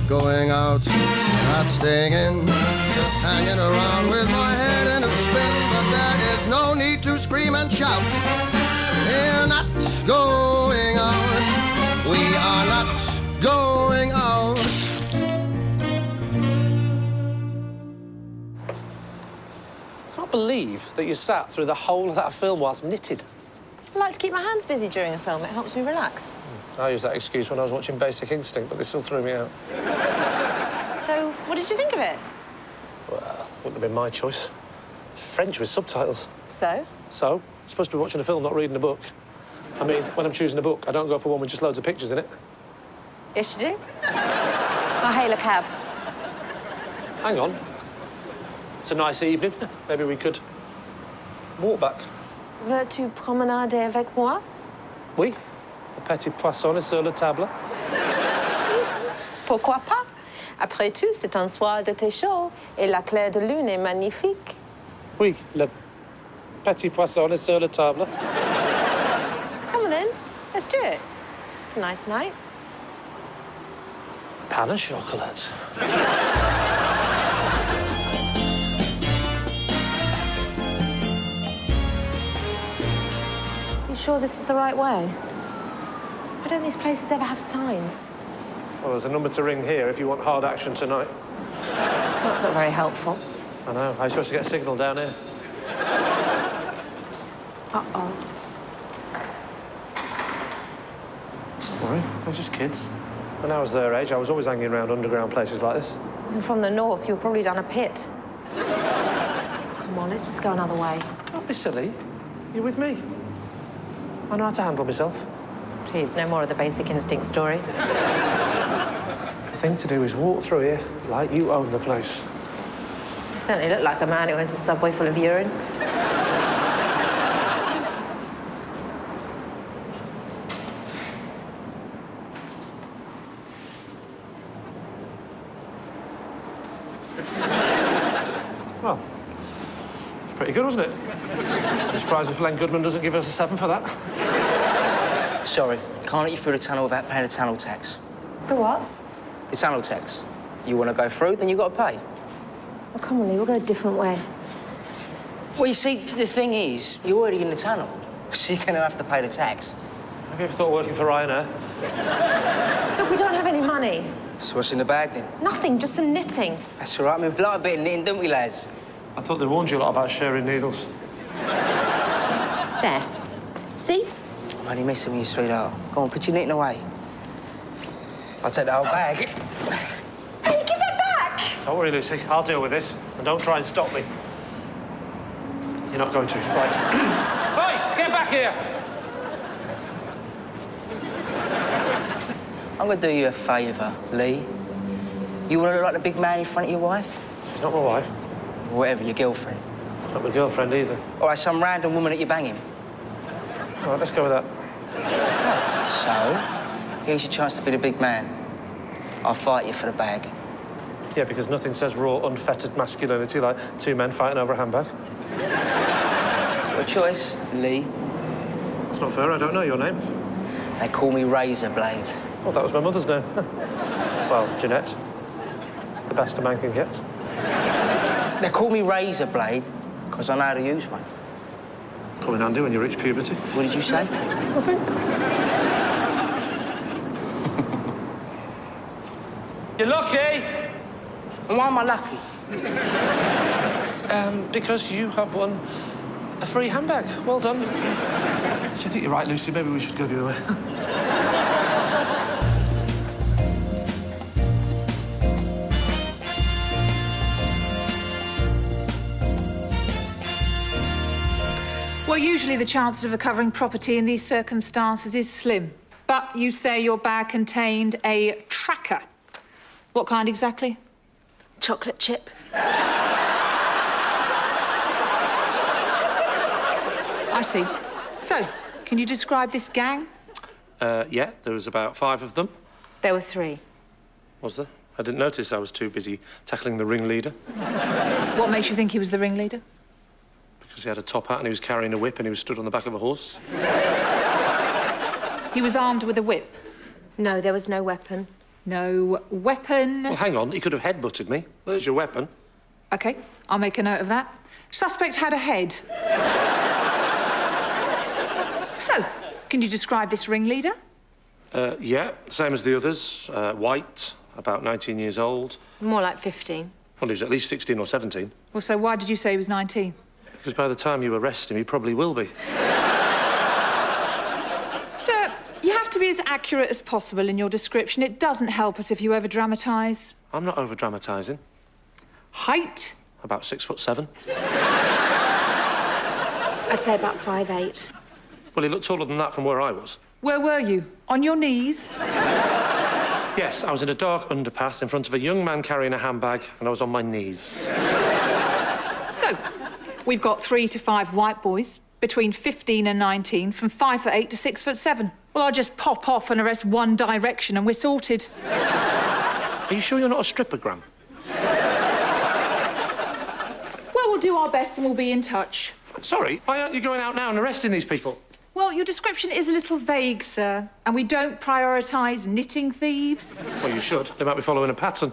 going out, not staying in, just hanging around with my head in a spin. But there is no need to scream and shout. We're not going out. We are not going out. I can't believe that you sat through the whole of that film whilst knitted. I like to keep my hands busy during a film. It helps me relax. I used that excuse when I was watching Basic Instinct, but they still threw me out. So, what did you think of it? Well, wouldn't have been my choice. French with subtitles. So? So? I'm supposed to be watching a film, not reading a book. I mean, when I'm choosing a book, I don't go for one with just loads of pictures in it. Yes, you do. I'll hail a cab. Hang on. It's a nice evening. Maybe we could walk back. Veux-tu promenader avec moi? Oui. Le petit poisson est sur la table. Pourquoi pas? Après tout, c'est un soir d'été chaud et la claire de lune est magnifique. Oui, le petit poisson est sur la table. Come on in. Let's do it. It's a nice night. Pain au chocolat. You sure this is the right way? Why don't these places ever have signs? Well, there's a number to ring here if you want hard action tonight. That's not very helpful. I know. I was supposed to get a signal down here. Uh-oh. Don't worry, they're just kids. When I was their age, I was always hanging around underground places like this. And from the north, you're probably down a pit. Come on, let's just go another way. Don't be silly. You're with me. I know how to handle myself. Please, no more of the Basic Instinct story. The thing to do is walk through here like you own the place. You certainly look like a man who owns a subway full of urine. Well, it's pretty good, wasn't it? I'm surprised if Len Goodman doesn't give us a 7 for that. Sorry, can't let you through the tunnel without paying the tunnel tax. The what? The tunnel tax. You want to go through, then you got to pay. Well, come on, Lee, we'll go a different way. Well, you see, the thing is, you're already in the tunnel, so you're going to have to pay the tax. Have you ever thought of working for Ryanair? Look, we don't have any money. So what's in the bag, then? Nothing, just some knitting. That's all right. I mean, we like a bit of knitting, don't we, lads? I thought they warned you a lot about sharing needles. There. See? I'm only messing with you, sweetheart. Go on, put your knitting away. I'll take the whole bag. Hey, give that back! Don't worry, Lucy. I'll deal with this. And don't try and stop me. You're not going to. Right. Hey, get back here! I'm going to do you a favour, Lee. You want to look like the big man in front of your wife? She's not my wife. Or whatever, your girlfriend. She's not my girlfriend either. All right, some random woman that you're banging. All right, let's go with that. So, here's your chance to be the big man. I'll fight you for the bag. Yeah, because nothing says raw, unfettered masculinity like two men fighting over a handbag. Your choice, Lee. That's not fair. I don't know your name. They call me Razor Blade. Oh, that was my mother's name. Well, Jeanette. The best a man can get. They call me Razor Blade because I know how to use one. Come in handy when you reach puberty. What did you say? Nothing. You're lucky. And why am I lucky? Because you have won a free handbag. Well done. I think you're right, Lucy. Maybe we should go the other way. Well, usually the chances of recovering property in these circumstances is slim. But you say your bag contained a tracker. What kind exactly? Chocolate chip. I see. So, can you describe this gang? Yeah, there was about 5 of them. There were 3. Was there? I didn't notice. I was too busy tackling the ringleader. What makes you think he was the ringleader? Because he had a top hat and he was carrying a whip and he was stood on the back of a horse. He was armed with a whip. No, there was no weapon. No weapon. Well, hang on, he could have headbutted me. There's your weapon. OK, I'll make a note of that. Suspect had a head. So, can you describe this ringleader? Yeah, same as the others. White, about 19 years old. More like 15. Well, he was at least 16 or 17. Well, so why did you say he was 19? Because by the time you arrest him, he probably will be. Sir, you have to be as accurate as possible in your description. It doesn't help us if you over-dramatise. I'm not over-dramatising. Height? About 6'7". I'd say about 5'8". Well, he looked taller than that from where I was. Where were you? On your knees? Yes, I was in a dark underpass in front of a young man carrying a handbag, and I was on my knees. So, we've got 3 to 5 white boys between 15 and 19 from 5'8" to 6'7". Well, I'll just pop off and arrest One Direction and we're sorted. Are you sure you're not a strippogram? Well, we'll do our best and we'll be in touch. Sorry, why aren't you going out now and arresting these people? Well, your description is a little vague, sir, and we don't prioritise knitting thieves. Well, you should. They might be following a pattern.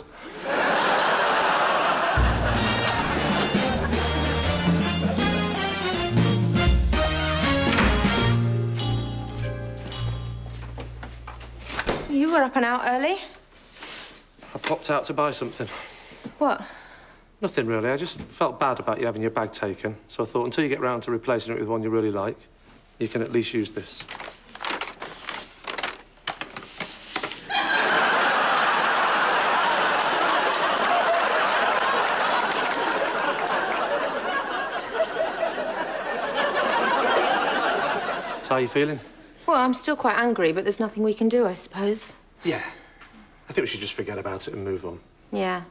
You were up and out early. I popped out to buy something. What? Nothing really. I just felt bad about you having your bag taken. So I thought until you get round to replacing it with one you really like, you can at least use this. So how are you feeling? Well, I'm still quite angry, but there's nothing we can do, I suppose. Yeah. I think we should just forget about it and move on. Yeah.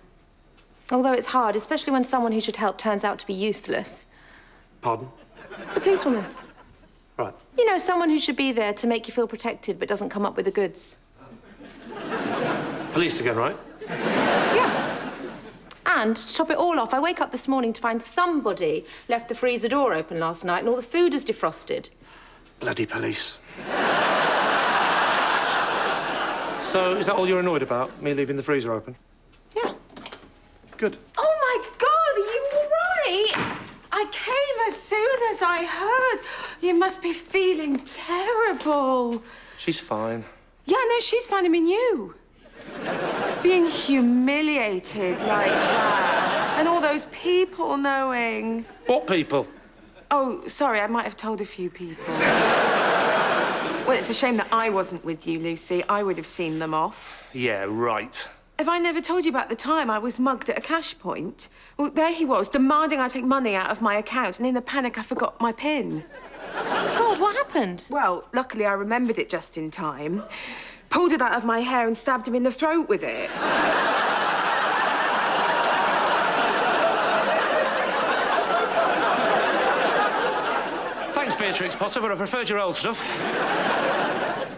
Although it's hard, especially when someone who should help turns out to be useless. Pardon? The policewoman. Right. You know, someone who should be there to make you feel protected but doesn't come up with the goods. Police again, right? Yeah. And to top it all off, I wake up this morning to find somebody left the freezer door open last night and all the food is defrosted. Bloody police. So, is that all you're annoyed about? Me leaving the freezer open? Yeah. Good. Oh, my God, are you all right? I came as soon as I heard. You must be feeling terrible. She's fine. Yeah, no, she's fine. I mean, you. Being humiliated like that. And all those people knowing. What people? Oh, sorry, I might have told a few people. Well, it's a shame that I wasn't with you, Lucy. I would have seen them off. Yeah, right. Have I never told you about the time I was mugged at a cash point? Well, there he was, demanding I take money out of my account, and in the panic, I forgot my PIN. God, what happened? Well, luckily, I remembered it just in time. Pulled it out of my hair and stabbed him in the throat with it. Thanks, Beatrix Potter, but I preferred your old stuff.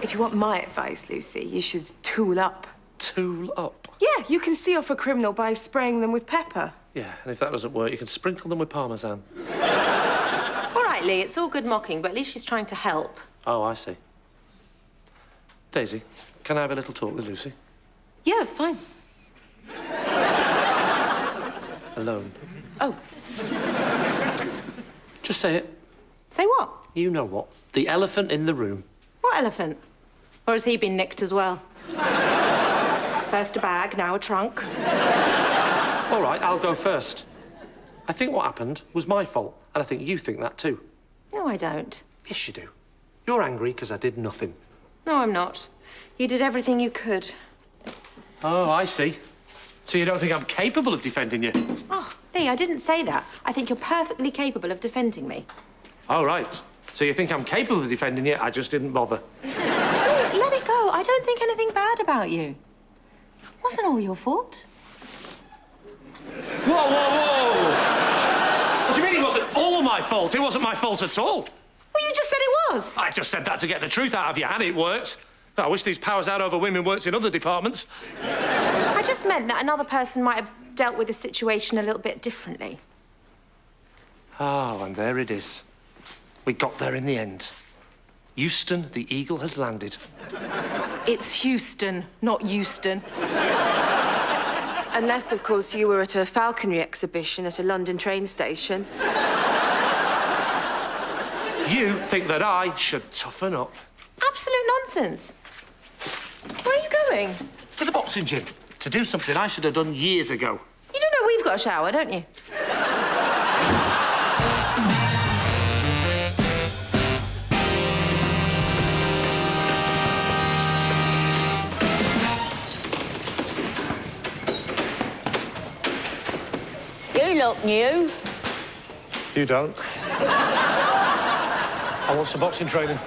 If you want my advice, Lucy, you should tool up. Tool up? Yeah, you can see off a criminal by spraying them with pepper. Yeah, and if that doesn't work, you can sprinkle them with Parmesan. All right, Lee, it's all good mocking, but at least she's trying to help. Oh, I see. Daisy, can I have a little talk with Lucy? Yeah, it's fine. Alone. Oh. Just say it. Say what? You know what. The elephant in the room. What elephant? Or has he been nicked as well? First a bag, now a trunk. All right, I'll go first. I think what happened was my fault, and I think you think that too. No, I don't. Yes, you do. You're angry because I did nothing. No, I'm not. You did everything you could. Oh, I see. So you don't think I'm capable of defending you? Oh, Lee, I didn't say that. I think you're perfectly capable of defending me. Oh, right. So you think I'm capable of defending you, I just didn't bother. Let it go. I don't think anything bad about you. It wasn't all your fault. Whoa, whoa, whoa! What do you mean it wasn't all my fault? It wasn't my fault at all. Well, you just said it was. I just said that to get the truth out of you, and it worked. I wish these powers out over women worked in other departments. I just meant that another person might have dealt with the situation a little bit differently. Oh, and there it is. We got there in the end. Euston, the eagle has landed. It's Houston, not Euston. Unless, of course, you were at a falconry exhibition at a London train station. You think that I should toughen up. Absolute nonsense. Where are you going? To the boxing gym. To do something I should have done years ago. You do know we've got a shower, don't you? You look new. You don't. I want some boxing training.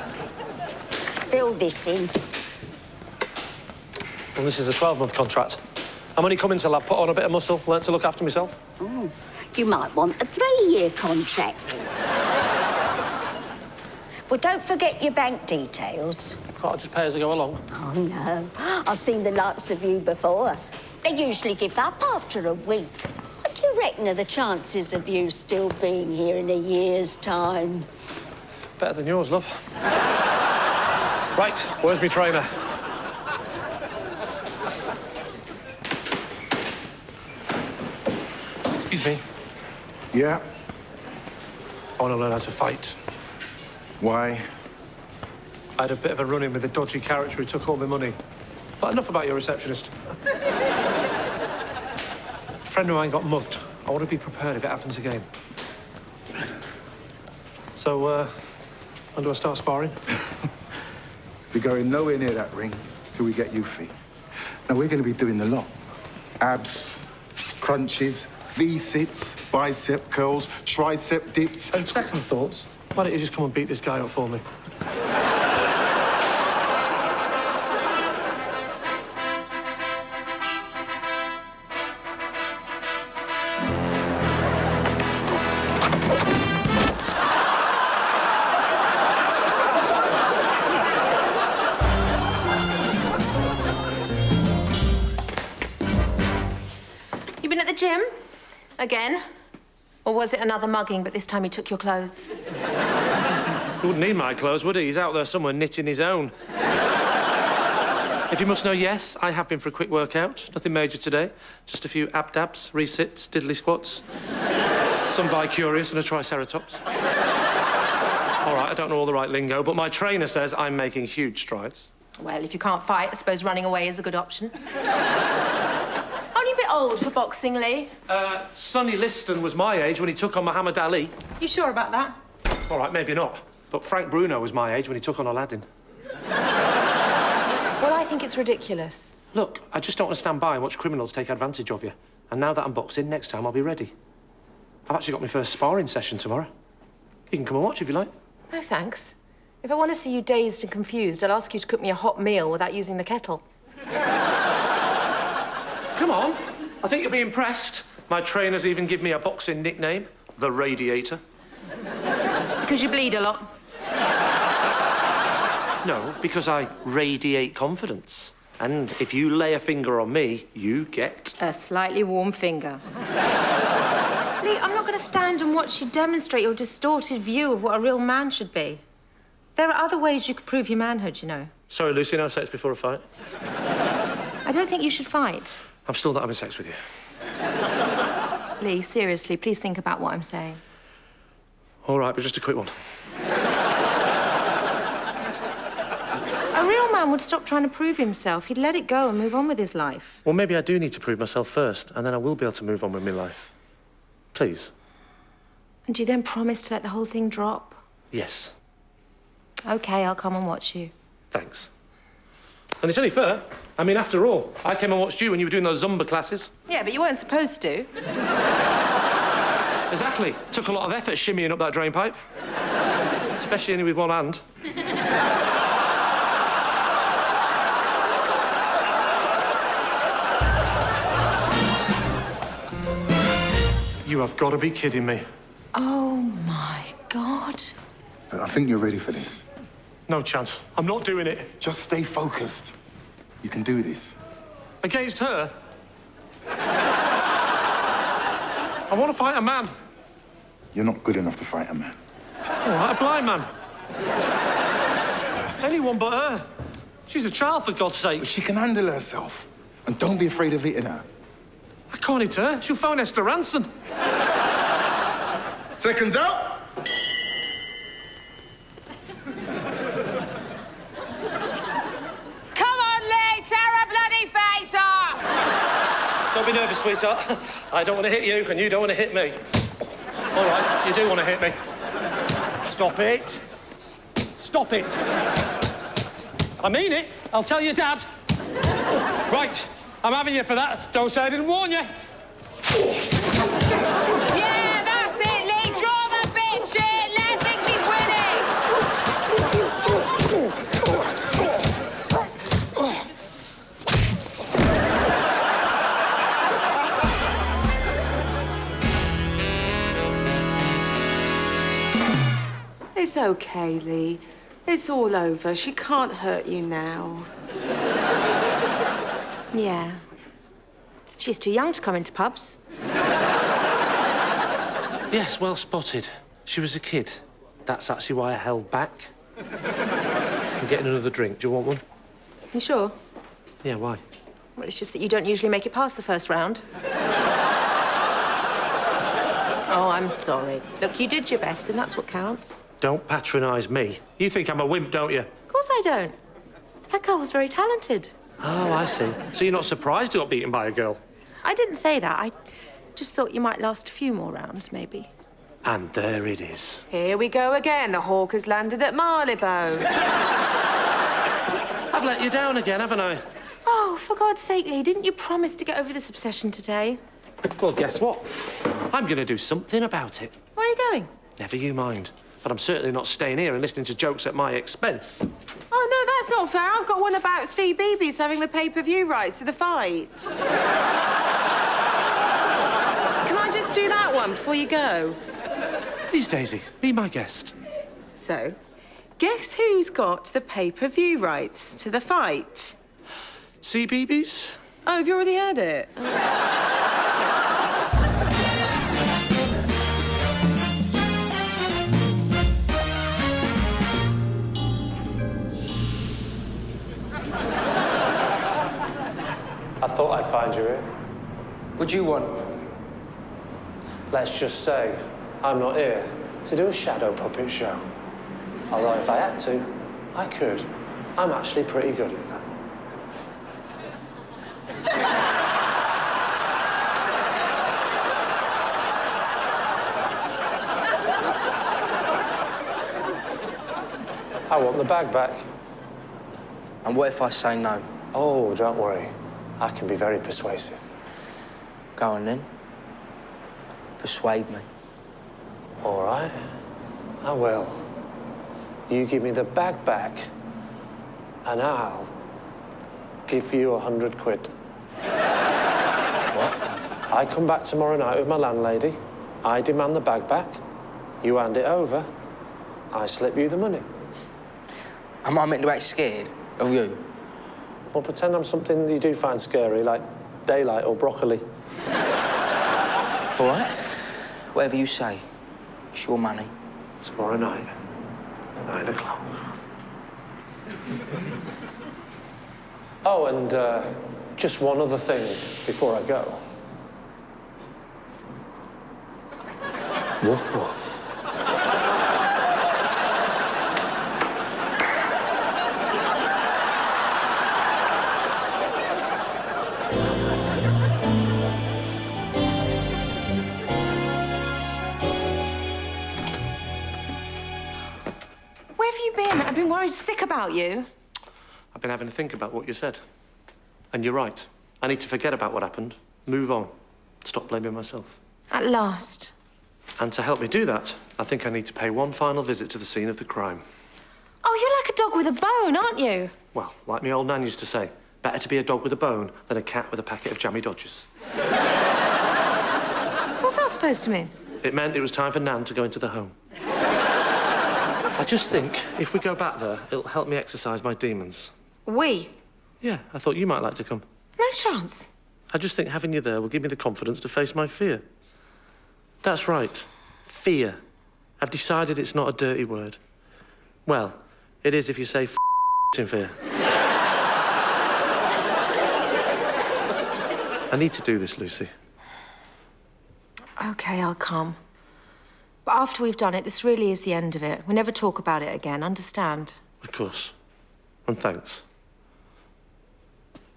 Fill this in. Well, this is a 12-month contract. I'm only coming till I've put on a bit of muscle, learnt to look after myself. Oh, you might want a 3-year contract. Well, don't forget your bank details. Can't I just pay as I go along? Oh, no. I've seen the likes of you before. They usually give up after a week. What do you reckon are the chances of you still being here in a year's time? Better than yours, love. Right, where's my trainer? Excuse me. Yeah? I want to learn how to fight. Why? I had a bit of a run-in with a dodgy character who took all my money. But enough about your receptionist. A friend of mine got mugged. I want to be prepared if it happens again. So, when do I start sparring? We're going nowhere near that ring till we get you fit. Now, we're going to be doing the lot. Abs, crunches, V-sits, bicep curls, tricep dips. And second thoughts, why don't you just come and beat this guy up for me? You been at the gym? Again? Or was it another mugging, but this time he took your clothes? He wouldn't need my clothes, would he? He's out there somewhere knitting his own. If you must know, yes, I have been for a quick workout. Nothing major today. Just a few ab-dabs, resits, diddly squats, some bi-curious and a triceratops. All right, I don't know all the right lingo, but my trainer says I'm making huge strides. Well, if you can't fight, I suppose running away is a good option. Only a bit old for boxing, Lee. Sonny Liston was my age when he took on Muhammad Ali. You sure about that? All right, maybe not. But Frank Bruno was my age when he took on Aladdin. Well, I think it's ridiculous. Look, I just don't want to stand by and watch criminals take advantage of you. And now that I'm boxing, next time I'll be ready. I've actually got my first sparring session tomorrow. You can come and watch if you like. No, thanks. If I want to see you dazed and confused, I'll ask you to cook me a hot meal without using the kettle. Come on. I think you'll be impressed. My trainer's even give me a boxing nickname, the Radiator. Because you bleed a lot. No, because I radiate confidence. And if you lay a finger on me, you get... A slightly warm finger. Lee, I'm not going to stand and watch you demonstrate your distorted view of what a real man should be. There are other ways you could prove your manhood, you know. Sorry, Lucy, no sex before a fight. I don't think you should fight. I'm still not having sex with you. Lee, seriously, please think about what I'm saying. All right, but just a quick one. A real man would stop trying to prove himself. He'd let it go and move on with his life. Well, maybe I do need to prove myself first, and then I will be able to move on with my life. Please. And do you then promise to let the whole thing drop? Yes. OK, I'll come and watch you. Thanks. And it's only fair. I mean, after all, I came and watched you when you were doing those Zumba classes. Yeah, but you weren't supposed to. Exactly. Took a lot of effort shimmying up that drain pipe. Especially only with one hand. You have got to be kidding me. Oh, my God. I think you're ready for this. No chance. I'm not doing it. Just stay focused. You can do this. Against her? I want to fight a man. You're not good enough to fight a man. All right, a blind man. Anyone but her. She's a child, for God's sake. She can handle herself. And don't be afraid of hitting her. I can't hit her. She'll phone Esther Ranson. Seconds out. Come on, Lee, tear her bloody face off! Don't be nervous, sweetheart. I don't want to hit you, and you don't want to hit me. All right, you do want to hit me. Stop it. Stop it. I mean it. I'll tell your dad. Right, I'm having you for that. Don't say I didn't warn you. Yeah, that's it, Lee. Draw the bitch in. Let her think she's winning. It's okay, Lee. It's all over. She can't hurt you now. Yeah. She's too young to come into pubs. Yes, well spotted. She was a kid. That's actually why I held back. I'm getting another drink. Do you want one? You sure? Yeah, why? Well, it's just that you don't usually make it past the first round. Oh, I'm sorry. Look, you did your best, and that's what counts. Don't patronise me. You think I'm a wimp, don't you? Of course I don't. That girl was very talented. Oh, I see. So you're not surprised you got beaten by a girl? I didn't say that. I just thought you might last a few more rounds, maybe. And there it is. Here we go again. The hawk has landed at Marylebone. I've let you down again, haven't I? Oh, for God's sake, Lee, didn't you promise to get over this obsession today? Well, guess what? I'm going to do something about it. Where are you going? Never you mind. But I'm certainly not staying here and listening to jokes at my expense. Oh, no, that's not fair. I've got one about CBeebies having the pay-per-view rights to the fight. Can I just do that one before you go? Please, Daisy, be my guest. So, guess who's got the pay-per-view rights to the fight? CBeebies? Oh, have you already heard it? I thought I'd find you here. What do you want? Let's just say I'm not here to do a shadow puppet show. Although if I had to, I could. I'm actually pretty good at that. I want the bag back. And what if I say no? Oh, don't worry. I can be very persuasive. Go on then. Persuade me. All right. I will. You give me the bag back, and I'll give you 100 quid. What? I come back tomorrow night with my landlady. I demand the bag back. You hand it over. I slip you the money. Am I meant to act scared of you? Well, pretend I'm something that you do find scary, like daylight or broccoli. All right. Whatever you say. It's your money. Tomorrow night, 9 o'clock. Oh, and just one other thing before I go. Woof, woof. Where have you been? I've been worried sick about you. I've been having to think about what you said. And you're right. I need to forget about what happened, move on, stop blaming myself. At last. And to help me do that, I think I need to pay one final visit to the scene of the crime. Oh, you're like a dog with a bone, aren't you? Well, like my old nan used to say, better to be a dog with a bone than a cat with a packet of jammy dodgers. What's that supposed to mean? It meant it was time for Nan to go into the home. I just think if we go back there, it'll help me exercise my demons. We? Yeah, I thought you might like to come. No chance. I just think having you there will give me the confidence to face my fear. That's right, fear. I've decided it's not a dirty word. Well, it is if you say in fear. I need to do this, Lucy. OK, I'll come. But after we've done it, this really is the end of it. We never talk about it again, understand? Of course. And thanks.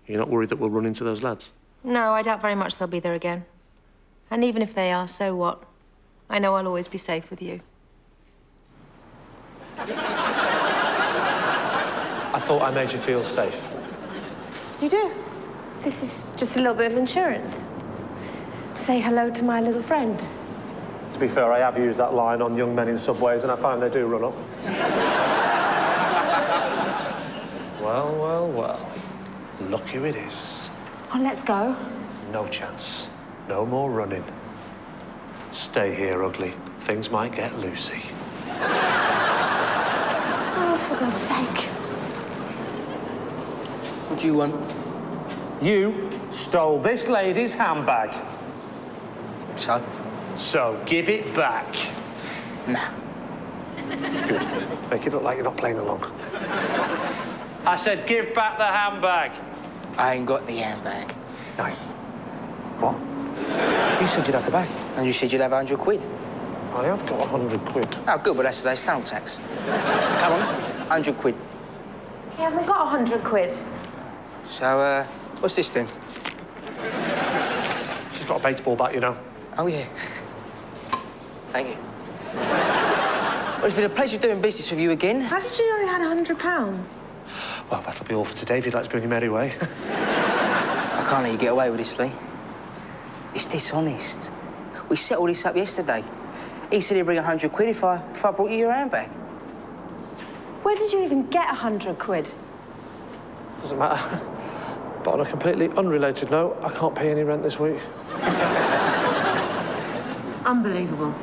You're not worried that we'll run into those lads? No, I doubt very much they'll be there again. And even if they are, so what? I know I'll always be safe with you. I thought I made you feel safe. You do? This is just a little bit of insurance. Say hello to my little friend. To be fair, I have used that line on young men in subways, and I find they do run off. Well, well, well. Look who it is. Oh, let's go. No chance. No more running. Stay here, ugly. Things might get loosey. Oh, for God's sake. What do you want? You stole this lady's handbag. So? So give it back. Nah. Good. Make it look like you're not playing along. I said give back the handbag. I ain't got the handbag. Nice. What? You said you'd have the bag. And you said you'd have 100 quid. I have got 100 quid. Oh, good, but that's today's sale tax. Come on, 100 quid. He hasn't got 100 quid. So, what's this thing? She's got a baseball bat, you know. Oh, yeah. Thank you. Well, it's been a pleasure doing business with you again. How did you know he had £100? Well, that'll be all for today if you'd like to be on your merry way. I can't let you get away with this, Lee. It's dishonest. We settled this up yesterday. He said he'd bring 100 quid if I brought you your handbag. Where did you even get 100 quid? Doesn't matter. But on a completely unrelated note, I can't pay any rent this week. Unbelievable.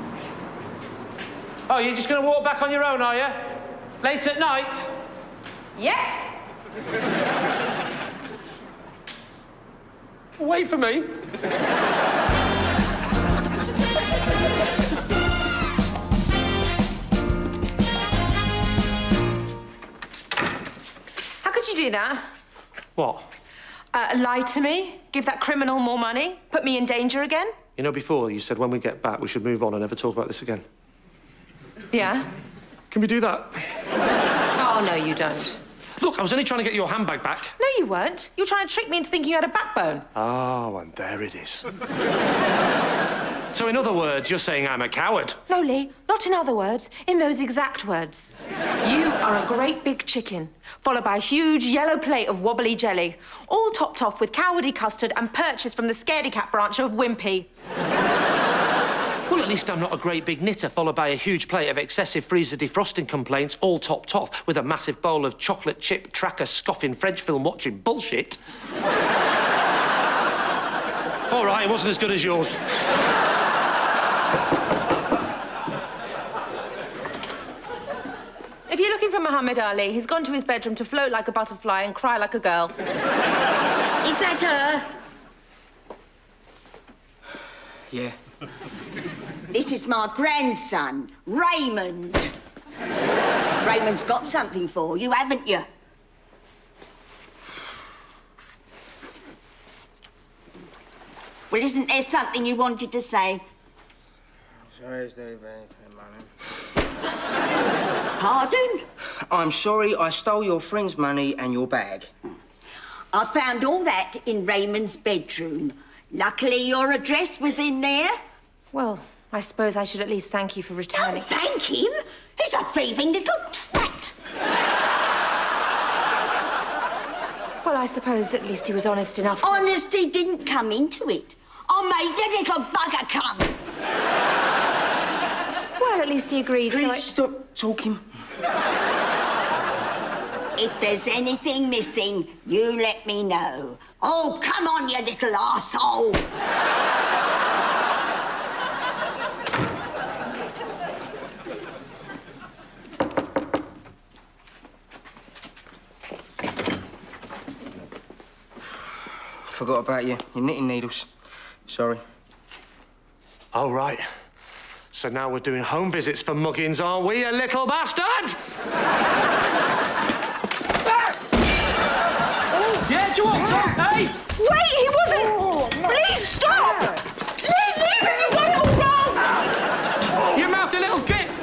Oh, you're just going to walk back on your own, are you? Late at night? Yes. Wait for me. How could you do that? What? Lie to me? Give that criminal more money? Put me in danger again? You know, before you said when we get back we should move on and never talk about this again. Yeah? Can we do that? Oh, no, you don't. Look, I was only trying to get your handbag back. No, you weren't. You were trying to trick me into thinking you had a backbone. Oh, and there it is. So, in other words, you're saying I'm a coward? No, Lee, not in other words. In those exact words. You are a great big chicken, followed by a huge yellow plate of wobbly jelly, all topped off with cowardy custard and purchased from the scaredy cat branch of Wimpy. Well, at least I'm not a great big knitter, followed by a huge plate of excessive freezer defrosting complaints, all topped off with a massive bowl of chocolate chip tracker scoffing French film watching bullshit. All right, it wasn't as good as yours. If you're looking for Muhammad Ali, he's gone to his bedroom to float like a butterfly and cry like a girl. Is that her? Yeah. This is my grandson, Raymond. Raymond's got something for you, haven't you? Well, isn't there something you wanted to say? Sorry, very money. Pardon? I'm sorry I stole your friend's money and your bag. I found all that in Raymond's bedroom. Luckily, your address was in there. Well, I suppose I should at least thank you for returning. Don't thank him. He's a thieving little twat. Well, I suppose at least he was honest enough to... Honesty didn't come into it. I made the little bugger come. Well, at least he agreed, Please so I... stop talking. If there's anything missing, you let me know. Oh, come on, you little arsehole. Forgot about you. Your knitting needles. Sorry. Oh, right. So now we're doing home visits for muggins, aren't we, you little bastard? Ah! Hey, do you want some? Hey! Wait, he wasn't! Please stop! Leave him! You've got it all wrong! You mouthy little git! I'm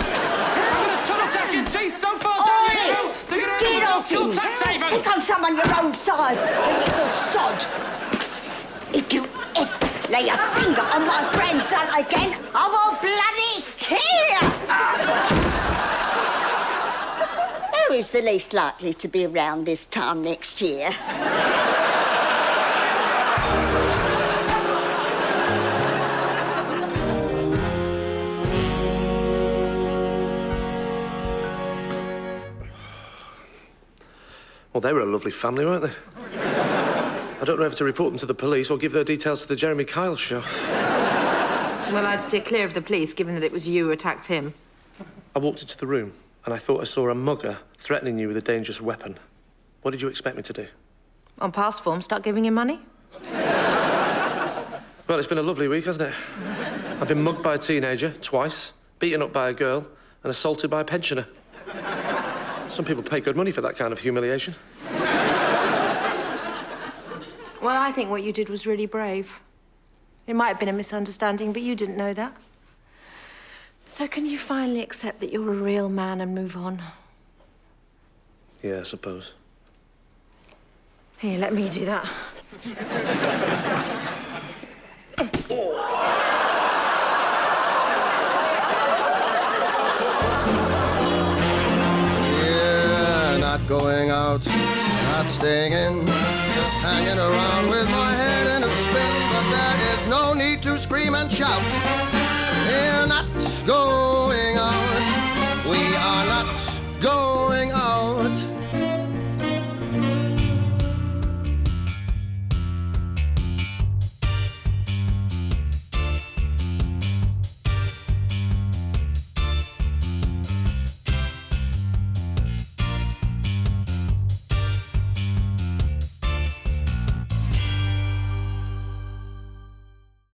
gonna tunnel tax your teeth so far down your throat, they're gonna Get off your him! tax haven! Here comes some on your own side, you little sod. If you ever lay a finger on my grandson again, I will bloody kill you! Who is the least likely to be around this time next year? Well, they were a lovely family, weren't they? I don't know whether to report them to the police or give their details to the Jeremy Kyle show. Well, I'd steer clear of the police, given that it was you who attacked him. I walked into the room and I thought I saw a mugger threatening you with a dangerous weapon. What did you expect me to do? On past form, start giving him money? Well, it's been a lovely week, hasn't it? I've been mugged by a teenager twice, beaten up by a girl, and assaulted by a pensioner. Some people pay good money for that kind of humiliation. Well, I think what you did was really brave. It might have been a misunderstanding, but you didn't know that. So can you finally accept that you're a real man and move on? Yeah, I suppose. Here, let me do that. Yeah, not going out, not staying in, just hanging around with my head in a spin. But there is no need to scream and